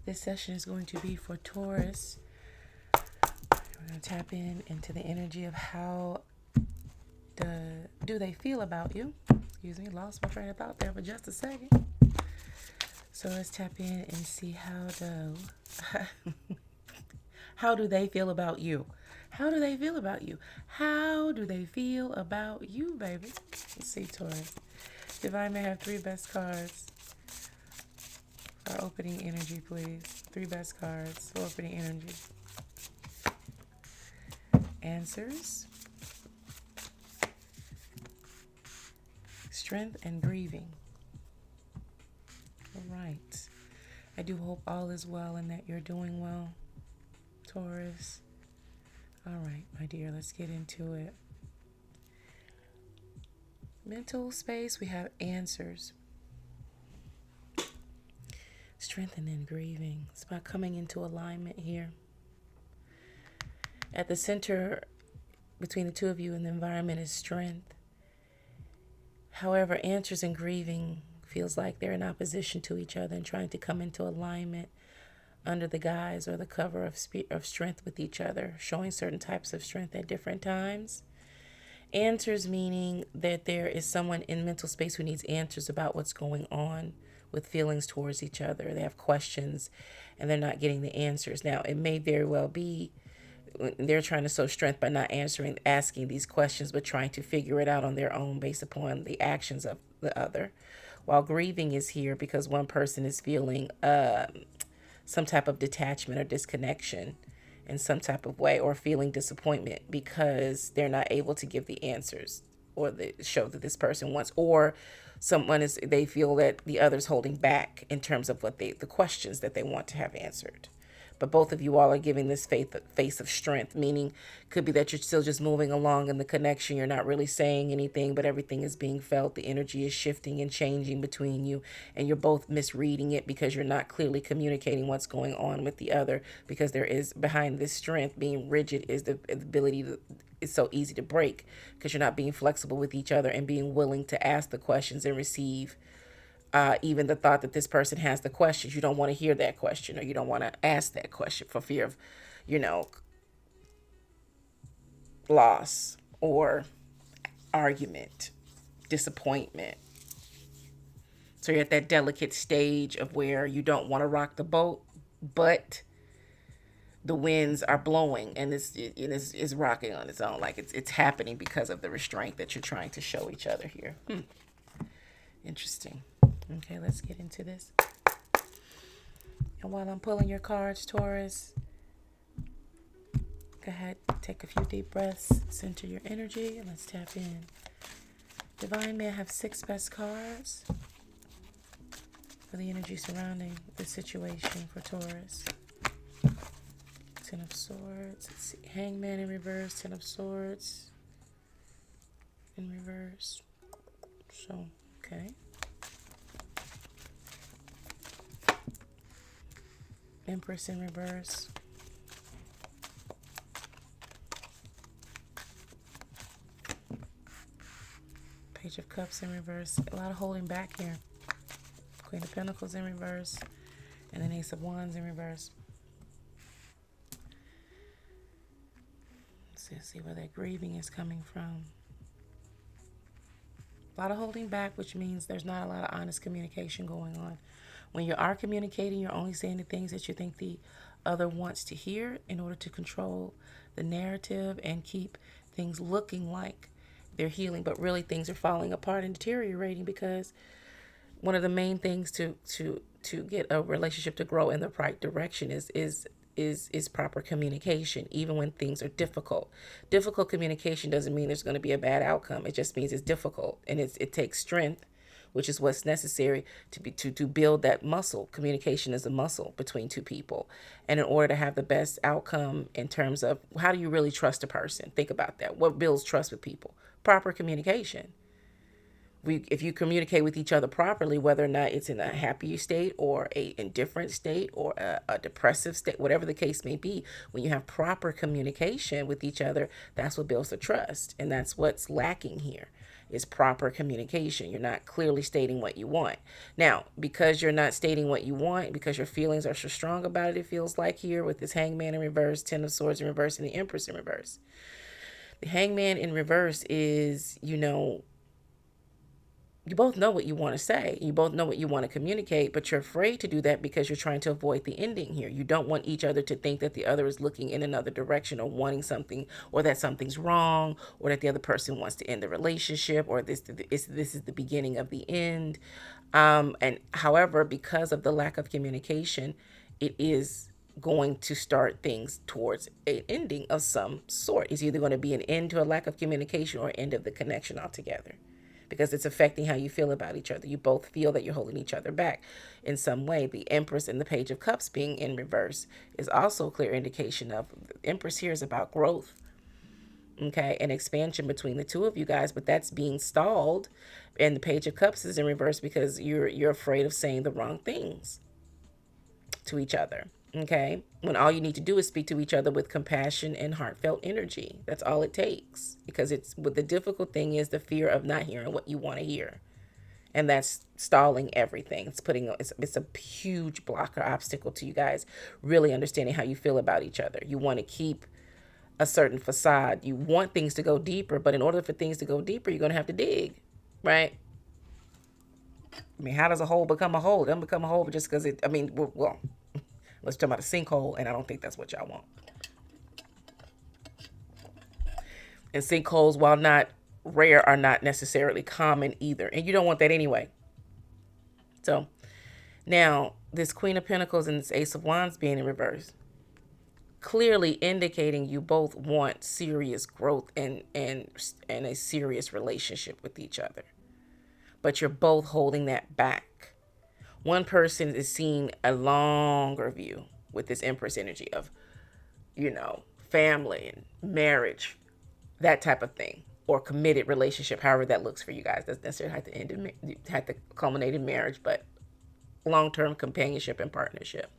This session is going to be for Taurus. We're going to tap into the energy of how do they feel about you. Excuse me, lost my train of thought there for just a second. So let's tap in and see how do they feel about you? How do they feel about you? How do they feel about you, baby? Let's see, Taurus. Divine may have 3 best cards. Our opening energy, please. 3 best cards for opening energy. Answers. Strength and grieving. All right. I do hope all is well and that you're doing well, Taurus. All right, my dear, let's get into it. Mental space, we have answers. Strength and then grieving. It's about coming into alignment here. At the center between the two of you in the environment is strength. However, answers and grieving feels like they're in opposition to each other and trying to come into alignment under the guise or the cover of strength with each other, showing certain types of strength at different times. Answers meaning that there is someone in mental space who needs answers about what's going on with feelings towards each other. They have questions and they're not getting the answers. Now, it may very well be they're trying to show strength by not asking these questions, but trying to figure it out on their own based upon the actions of the other. While grieving is here because one person is feeling some type of detachment or disconnection in some type of way, or feeling disappointment because they're not able to give the answers or the show that this person wants, or they feel that the other's holding back in terms of the questions that they want to have answered. But both of you all are giving this face of strength, meaning could be that you're still just moving along in the connection. You're not really saying anything, but everything is being felt. The energy is shifting and changing between you, and you're both misreading it because you're not clearly communicating what's going on with the other, because there is behind this strength being rigid is the ability to, it's so easy to break because you're not being flexible with each other and being willing to ask the questions and receive even the thought that this person has the questions. You don't want to hear that question, or you don't want to ask that question for fear of, loss or argument, disappointment. So you're at that delicate stage of where you don't want to rock the boat, but the winds are blowing and it's rocking on its own. Like it's happening because of the restraint that you're trying to show each other here. Interesting. Okay, let's get into this. And while I'm pulling your cards, Taurus, go ahead, take a few deep breaths, center your energy, and let's tap in. Divine may have 6 best cards for the energy surrounding the situation for Taurus. 10 of Swords. Let's see. Hangman in reverse, 10 of Swords in reverse. So, okay. Empress in reverse. Page of Cups in reverse. A lot of holding back here. Queen of Pentacles in reverse. And then Ace of Wands in reverse. Let's see where that grieving is coming from. A lot of holding back, which means there's not a lot of honest communication going on. When you are communicating, you're only saying the things that you think the other wants to hear in order to control the narrative and keep things looking like they're healing, but really things are falling apart and deteriorating, because one of the main things to get a relationship to grow in the right direction is proper communication, even when things are difficult. Difficult communication doesn't mean there's going to be a bad outcome. It just means it's difficult, and it takes strength, which is what's necessary to build that muscle. Communication is a muscle between two people. And in order to have the best outcome in terms of how do you really trust a person? Think about that. What builds trust with people? Proper communication. If you communicate with each other properly, whether or not it's in a happy state or a indifferent state or a depressive state, whatever the case may be, when you have proper communication with each other, that's what builds the trust. And that's what's lacking here. is proper communication. You're not clearly stating what you want. Now, because you're not stating what you want, because your feelings are so strong about it, it feels like here with this Hangman in reverse, Ten of Swords in reverse, and the Empress in reverse. The Hangman in reverse is, you both know what you want to say. You both know what you want to communicate, but you're afraid to do that because you're trying to avoid the ending here. You don't want each other to think that the other is looking in another direction or wanting something, or that something's wrong, or that the other person wants to end the relationship, or this is the beginning of the end. And however, because of the lack of communication, it is going to start things towards an ending of some sort. It's either going to be an end to a lack of communication or end of the connection altogether, because it's affecting how you feel about each other. You both feel that you're holding each other back in some way. The Empress and the Page of Cups being in reverse is also a clear indication of, the Empress here is about growth, okay, and expansion between the two of you guys, but that's being stalled. And the Page of Cups is in reverse because you're afraid of saying the wrong things to each other. Okay, when all you need to do is speak to each other with compassion and heartfelt energy. That's all it takes, because it's what the difficult thing is, the fear of not hearing what you want to hear, and that's stalling everything. It's a huge blocker, obstacle to you guys really understanding how you feel about each other. You want to keep a certain facade. You want things to go deeper, but in order for things to go deeper, you're going to have to dig, right? I mean, how does a hole become a hole? It doesn't become a hole just because well, let's talk about a sinkhole, and I don't think that's what y'all want. And sinkholes, while not rare, are not necessarily common either. And you don't want that anyway. So now, this Queen of Pentacles and this Ace of Wands being in reverse, clearly indicating you both want serious growth and a serious relationship with each other. But you're both holding that back. One person is seeing a longer view with this Empress energy of, family and marriage, that type of thing, or committed relationship, however that looks for you guys. Doesn't necessarily have to culminate in marriage, but long-term companionship and partnership.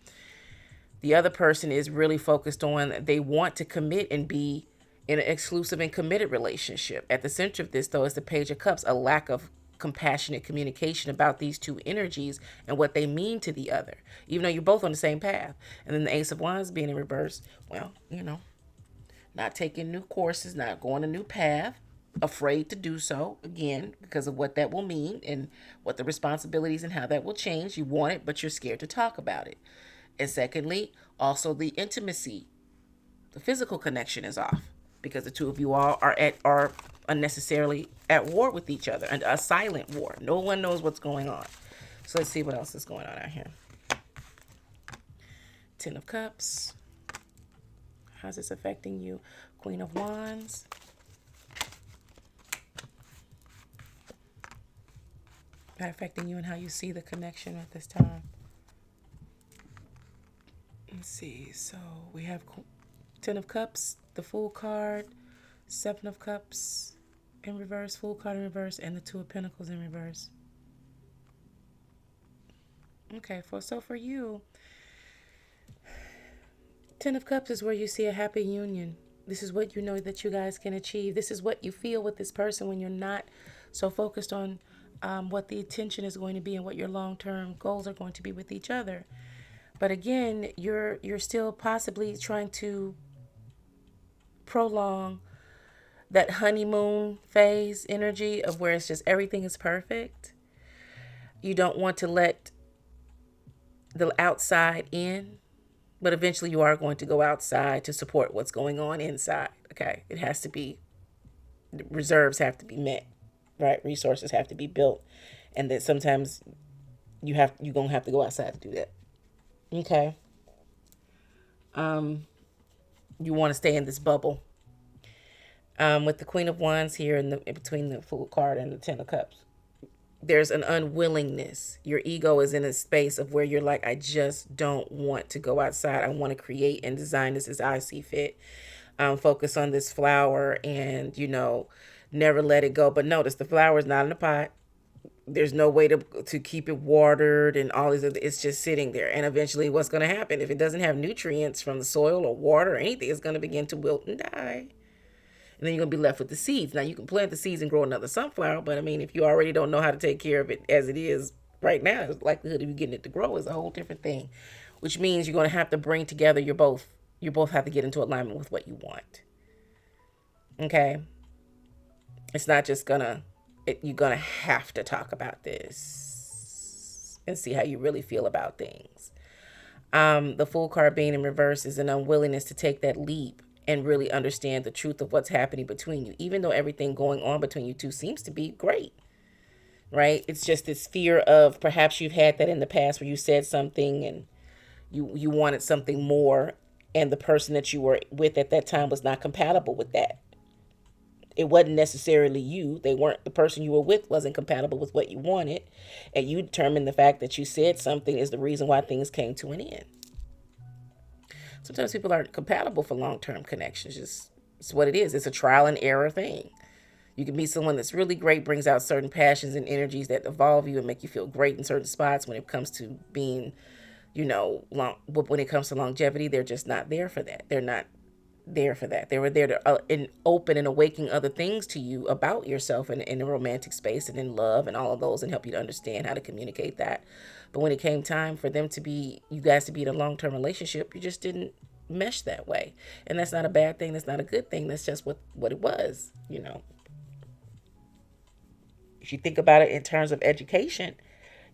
The other person is really focused on, they want to commit and be in an exclusive and committed relationship. At the center of this, though, is the Page of Cups, a lack of compassionate communication about these two energies and what they mean to the other, even though you're both on the same path. And then the Ace of Wands being in reverse, well, not taking new courses, not going a new path, afraid to do so, again, because of what that will mean and what the responsibilities and how that will change. You want it, but you're scared to talk about it. And secondly, also the intimacy, the physical connection is off, because the two of you all are unnecessarily at war with each other, and a silent war. No one knows what's going on. So let's see what else is going on out here. Ten of Cups. How's this affecting you? Queen of Wands. That affecting you and how you see the connection at this time. Let's see. So we have Ten of Cups, the Fool card, Seven of Cups in reverse, Fool card in reverse, and the Two of Pentacles in reverse. Okay, so for you, Ten of Cups is where you see a happy union. This is what you know that you guys can achieve. This is what you feel with this person when you're not so focused on what the attention is going to be and what your long-term goals are going to be with each other. But again, you're still possibly trying to prolong that honeymoon phase energy of where it's just everything is perfect. You don't want to let the outside in, but eventually you are going to go outside to support what's going on inside. Okay, it has to be, reserves have to be met, right? Resources have to be built, and that sometimes you're gonna have to go outside to do that. Okay. You want to stay in this bubble. With the Queen of Wands here in between the Fool card and the Ten of Cups, there's an unwillingness. Your ego is in a space of where you're like, I just don't want to go outside. I want to create and design this as I see fit. Focus on this flower and, never let it go. But notice the flower is not in the pot. There's no way to keep it watered and all these other, it's just sitting there. And eventually what's going to happen, if it doesn't have nutrients from the soil or water or anything, it's going to begin to wilt and die. And then you're going to be left with the seeds. Now, you can plant the seeds and grow another sunflower, but I mean, if you already don't know how to take care of it as it is right now, the likelihood of you getting it to grow is a whole different thing, which means you're going to have to bring together you both have to get into alignment with what you want. Okay? It's not just you're going to have to talk about this and see how you really feel about things. The Fool card being in reverse is an unwillingness to take that leap and really understand the truth of what's happening between you, even though everything going on between you two seems to be great, right? It's just this fear of perhaps you've had that in the past where you said something and you wanted something more, and the person that you were with at that time was not compatible with that. It wasn't necessarily you. The person you were with wasn't compatible with what you wanted. And you determined the fact that you said something is the reason why things came to an end. Sometimes people aren't compatible for long-term connections. It's what it is. It's a trial and error thing. You can meet someone that's really great, brings out certain passions and energies that evolve you and make you feel great in certain spots. When it comes to being, when it comes to longevity, they're just not there for that. They're not there for that. They were there to open and awaken other things to you about yourself in a romantic space and in love and all of those, and help you to understand how to communicate that. But when it came time for you guys to be in a long-term relationship, you just didn't mesh that way. And that's not a bad thing. That's not a good thing. That's just what it was, If you think about it in terms of education,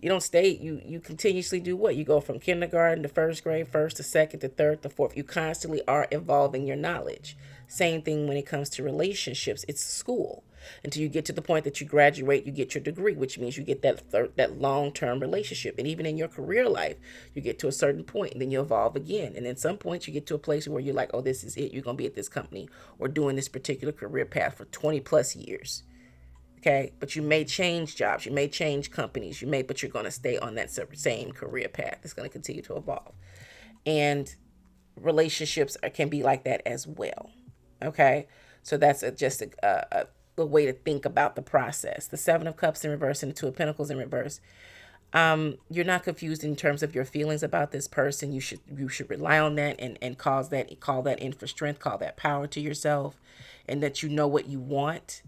you don't stay, you continuously do what? You go from kindergarten to first grade, first to second to third to fourth. You constantly are evolving your knowledge. Same thing when it comes to relationships. It's school. Until you get to the point that you graduate, you get your degree, which means you get that long-term relationship. And even in your career life, you get to a certain point and then you evolve again. And then some points you get to a place where you're like, oh, this is it. You're going to be at this company or doing this particular career path for 20 plus years. Okay, but you may change jobs, you may change companies, but you're going to stay on that same career path. It's going to continue to evolve. And relationships can be like that as well. Okay, so that's just a way to think about the process. The Seven of Cups in reverse and the Two of Pentacles in reverse. You're not confused in terms of your feelings about this person. You should rely on that and call that in for strength, call that power to yourself, and that you know what you want.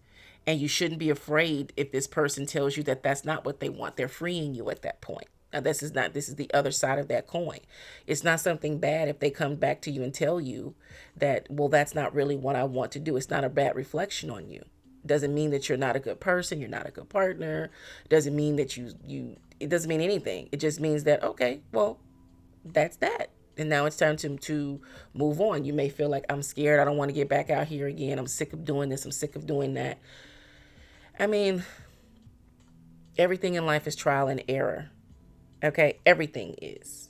And you shouldn't be afraid if this person tells you that that's not what they want. They're freeing you at that point. Now, this is the other side of that coin. It's not something bad if they come back to you and tell you that, well, that's not really what I want to do. It's not a bad reflection on you. It doesn't mean that you're not a good person. You're not a good partner. It doesn't mean that it doesn't mean anything. It just means that, okay, well, that's that. And now it's time to move on. You may feel like, I'm scared. I don't want to get back out here again. I'm sick of doing this. I'm sick of doing that. I mean, everything in life is trial and error. Okay? Everything is.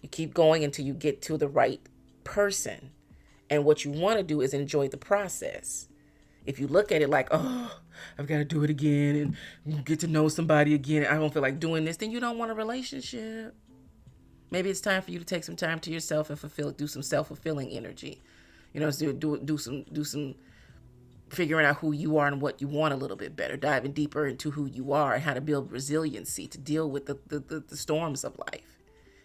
You keep going until you get to the right person. And what you want to do is enjoy the process. If you look at it like, oh, I've got to do it again and get to know somebody again, I don't feel like doing this, then you don't want a relationship. Maybe it's time for you to take some time to yourself and do some self-fulfilling energy. Do some figuring out who you are and what you want a little bit better, diving deeper into who you are and how to build resiliency to deal with the storms of life.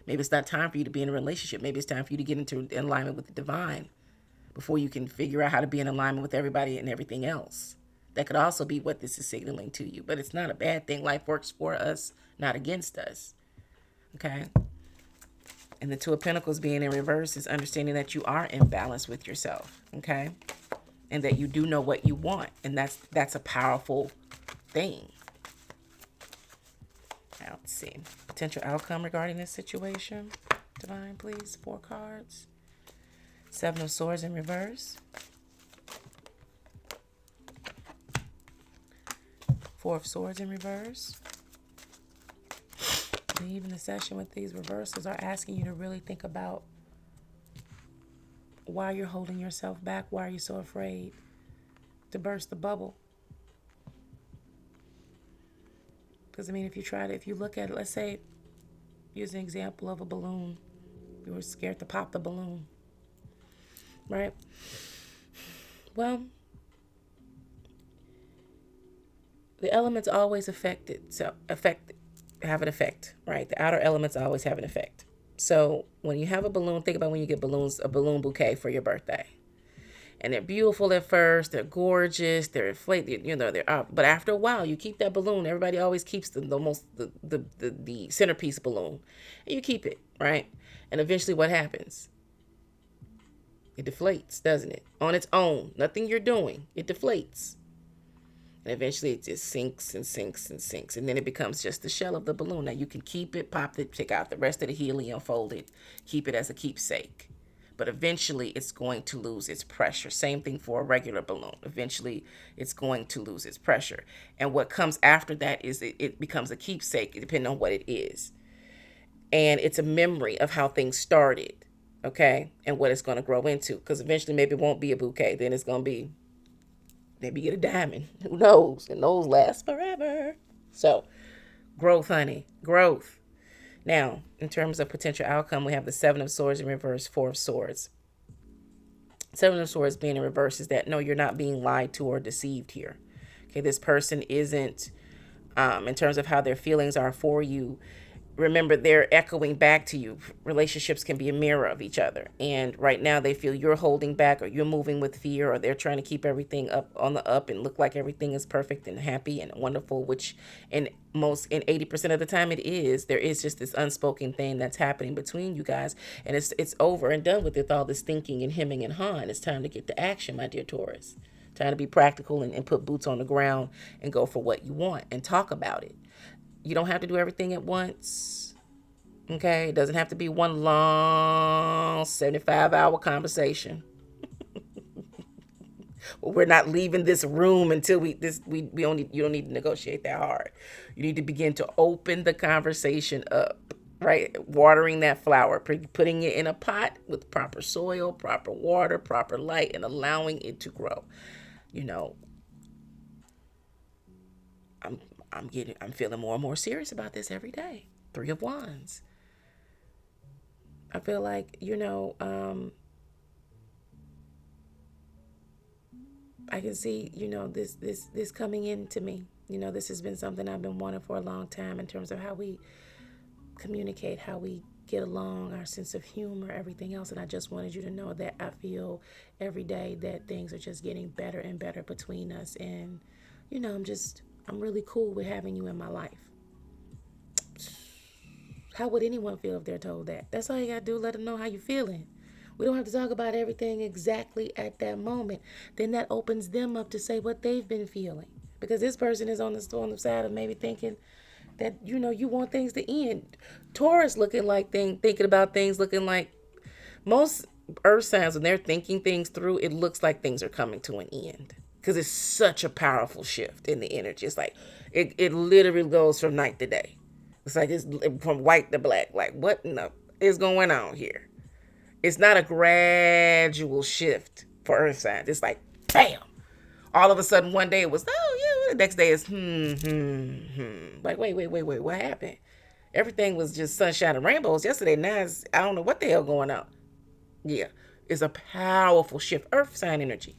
Maybe it's not time for you to be in a relationship. Maybe it's time for you to get into alignment with the divine before you can figure out how to be in alignment with everybody and everything else. That could also be what this is signaling to you, but it's not a bad thing. Life works for us, not against us. Okay? And the Two of Pentacles being in reverse is understanding that you are in balance with yourself. Okay? And that you do know what you want. And that's a powerful thing. Now, let's see. Potential outcome regarding this situation. Divine, please. 4 cards. 7 of Swords in reverse. 4 of Swords in reverse. Leaving the session with these reversals are asking you to really think about why you're holding yourself back. Why are you so afraid to burst the bubble? Because, I mean, if you look at it, let's say, use an example of a balloon. You were scared to pop the balloon, right? Well, the elements always have an effect, right? The outer elements always have an effect. So when you have a balloon, think about when you get balloons, a balloon bouquet for your birthday. And they're beautiful at first. They're gorgeous. They're inflated. They're but after a while, you keep that balloon. Everybody always keeps the centerpiece balloon, and you keep it, right. And eventually, what happens? It deflates, doesn't it? On its own, nothing you're doing. It deflates. And eventually it just sinks and sinks and sinks. And then it becomes just the shell of the balloon. Now you can keep it, pop it, take out the rest of the helium, fold it, keep it as a keepsake. But eventually it's going to lose its pressure. Same thing for a regular balloon. Eventually it's going to lose its pressure. And what comes after that is it becomes a keepsake, depending on what it is. And it's a memory of how things started, okay? And what it's going to grow into. Because eventually maybe it won't be a bouquet. Then it's going to be, maybe get a diamond. Who knows? And those last forever. So, growth, honey. Growth. Now, in terms of potential outcome, we have the Seven of Swords in reverse, Four of Swords. Seven of Swords being in reverse is that, no, you're not being lied to or deceived here. Okay, this person isn't, in terms of how their feelings are for you, remember, they're echoing back to you. Relationships can be a mirror of each other. And right now they feel you're holding back, or you're moving with fear, or they're trying to keep everything up on the up and look like everything is perfect and happy and wonderful, which in 80% of the time it is. There is just this unspoken thing that's happening between you guys. And it's over and done with all this thinking and hemming and hawing. It's time to get to action, my dear Taurus. Time to be practical and put boots on the ground and go for what you want and talk about it. You don't have to do everything at once. Okay? It doesn't have to be one long 75-hour conversation. Well, we're not leaving this room until you don't need to negotiate that hard. You need to begin to open the conversation up, right? Watering that flower, putting it in a pot with proper soil, proper water, proper light, and allowing it to grow. I'm feeling more and more serious about this every day. Three of Wands. I feel like, I can see, this coming into me. This has been something I've been wanting for a long time in terms of how we communicate, how we get along, our sense of humor, everything else. And I just wanted you to know that I feel every day that things are just getting better and better between us. And, I'm really cool with having you in my life. How would anyone feel if they're told that? That's all you got to do. Let them know how you're feeling. We don't have to talk about everything exactly at that moment. Then that opens them up to say what they've been feeling. Because this person is on the side of maybe thinking that, you want things to end. Taurus thinking about things looking like most earth signs, when they're thinking things through, it looks like things are coming to an end. Because it's such a powerful shift in the energy. It's like, it literally goes from night to day. It's like it's from white to black. Like, what in the is going on here? It's not a gradual shift for earth signs. It's like, bam. All of a sudden, one day it was, oh, yeah. The next day is, Like, wait. What happened? Everything was just sunshine and rainbows yesterday. Now I don't know what the hell going on. Yeah. It's a powerful shift. Earth sign energy.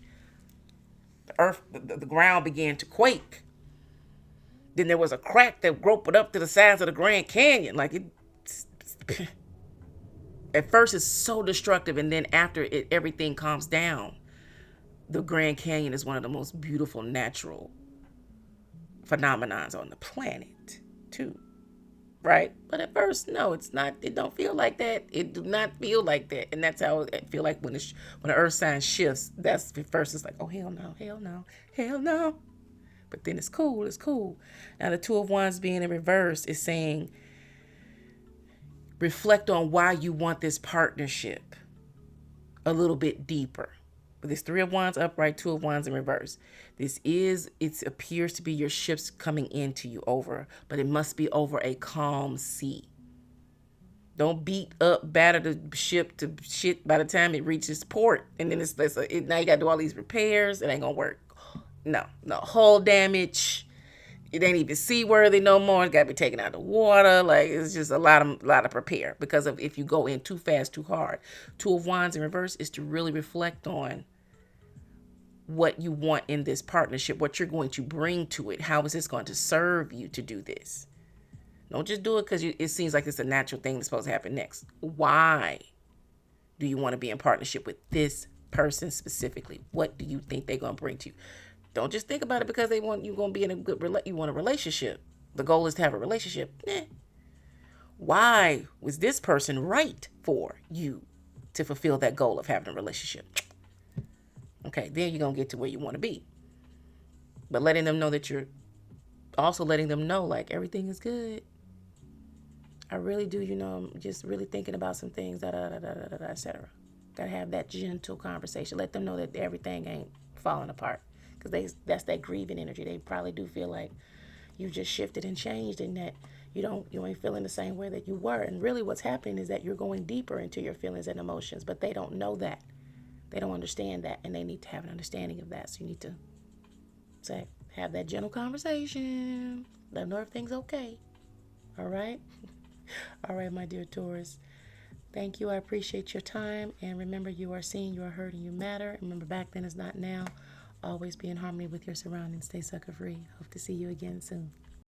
The ground began to quake. Then there was a crack that groped up to the sides of the Grand Canyon. Like at first it's so destructive, and then after everything calms down. The Grand Canyon is one of the most beautiful natural phenomenons on the planet, too. Right? But at first, no, it's not. It don't feel like that. It do not feel like that. And that's how it feel like when the earth sign shifts. That's at first it's like, oh, hell no. But then it's cool. Now the Two of Wands being in reverse is saying, reflect on why you want this partnership a little bit deeper. With this Three of Wands upright, Two of Wands in reverse. It appears to be your ships coming into you but it must be over a calm sea. Don't batter the ship to shit by the time it reaches port. And then now you got to do all these repairs. It ain't going to work. No, hull damage. It ain't even seaworthy no more. It got to be taken out of the water. Like, it's just a lot of prepare. Because of if you go in too fast, too hard. Two of Wands in reverse is to really reflect on what you want in this partnership, what you're going to bring to it. How is this going to serve you to do this? Don't just do it because it seems like it's a natural thing that's supposed to happen next. Why do you want to be in partnership with this person specifically. What do you think they're going to bring to you? Don't just think about it because they want you going to be in a good you want a relationship. The goal is to have a relationship. Why was this person right for you to fulfill that goal of having a relationship? Okay, then you're going to get to where you want to be. But letting them know that you're also letting them know, like, everything is good. I really do, I'm just really thinking about some things, etc. Gotta have that gentle conversation. Let them know that everything ain't falling apart. Because that's that grieving energy. They probably do feel like you just shifted and changed, and that you ain't feeling the same way that you were. And really what's happening is that you're going deeper into your feelings and emotions, but they don't know that. They don't understand that, and they need to have an understanding of that. So you need to have that gentle conversation. Let them know everything's okay. All right? All right, my dear Taurus. Thank you. I appreciate your time. And remember, you are seen, you are heard, and you matter. Remember, back then is not now. Always be in harmony with your surroundings. Stay sucker free. Hope to see you again soon.